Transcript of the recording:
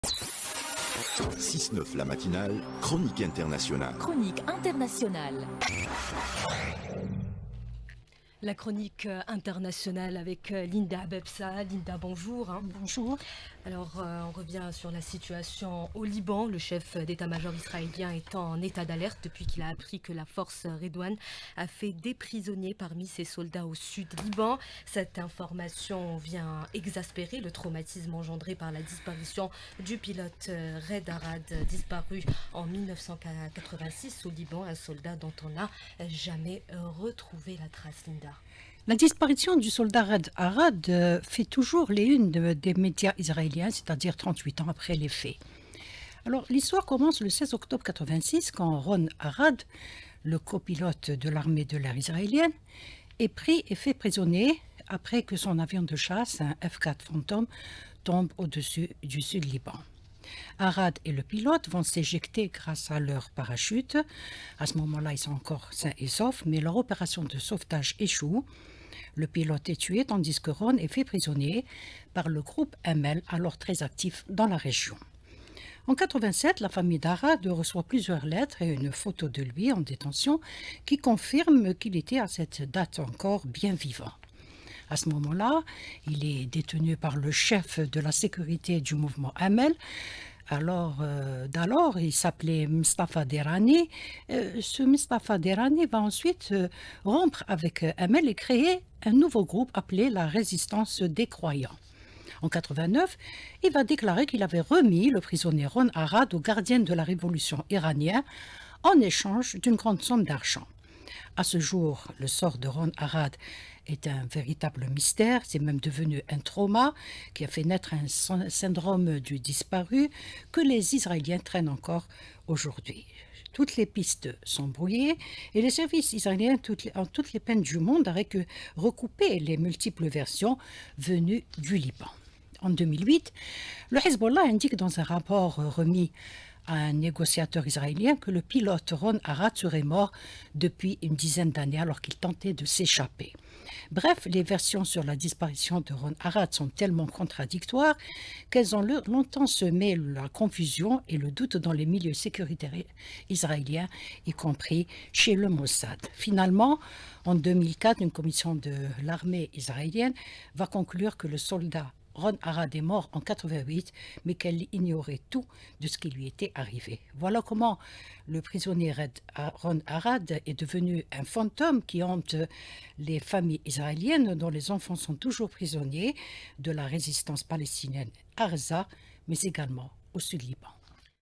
6-9 la matinale, chronique internationale. Chronique internationale. La chronique internationale avec Linda Bebsa. Linda, bonjour. Bonjour. Alors, on revient sur la situation au Liban. Le chef d'état-major israélien est en état d'alerte depuis qu'il a appris que la force Redouane a fait des prisonniers parmi ses soldats au sud Liban. Cette information vient exaspérer le traumatisme engendré par la disparition du pilote Red Arad, disparu en 1986 au Liban, un soldat dont on n'a jamais retrouvé la trace, Linda. La disparition du soldat Red Arad fait toujours les unes des médias israéliens, c'est-à-dire 38 ans après les faits. Alors, l'histoire commence le 16 octobre 86 quand Ron Arad, le copilote de l'armée de l'air israélienne, est pris et fait prisonnier après que son avion de chasse, un F-4 Phantom, tombe au-dessus du sud Liban. Arad et le pilote vont s'éjecter grâce à leur parachute. À ce moment-là, ils sont encore sains et saufs, mais leur opération de sauvetage échoue. Le pilote est tué, tandis que Ron est fait prisonnier par le groupe ML, alors très actif dans la région. En 87, la famille d'Arad reçoit plusieurs lettres et une photo de lui en détention qui confirme qu'il était à cette date encore bien vivant. À ce moment-là, il est détenu par le chef de la sécurité du mouvement Amel. D'alors, il s'appelait Mustafa Derani. Ce Mustafa Derani va ensuite rompre avec Amel et créer un nouveau groupe appelé la Résistance des Croyants. En 89, il va déclarer qu'il avait remis le prisonnier Ron Arad aux gardiens de la révolution iranienne en échange d'une grande somme d'argent. À ce jour, le sort de Ron Arad est un véritable mystère. C'est même devenu un trauma qui a fait naître un syndrome du disparu que les Israéliens traînent encore aujourd'hui. Toutes les pistes sont brouillées et les services israéliens ont toutes les peines du monde à recouper les multiples versions venues du Liban. En 2008, le Hezbollah indique dans un rapport remis à un négociateur israélien que le pilote Ron Arad serait mort depuis une dizaine d'années alors qu'il tentait de s'échapper. Bref, les versions sur la disparition de Ron Arad sont tellement contradictoires qu'elles ont longtemps semé la confusion et le doute dans les milieux sécuritaires israéliens, y compris chez le Mossad. Finalement, en 2004, une commission de l'armée israélienne va conclure que le soldat Ron Arad est mort en 88, mais qu'elle ignorait tout de ce qui lui était arrivé. Voilà comment le prisonnier Ron Arad est devenu un fantôme qui hante les familles israéliennes dont les enfants sont toujours prisonniers de la résistance palestinienne à Gaza, mais également au sud Liban.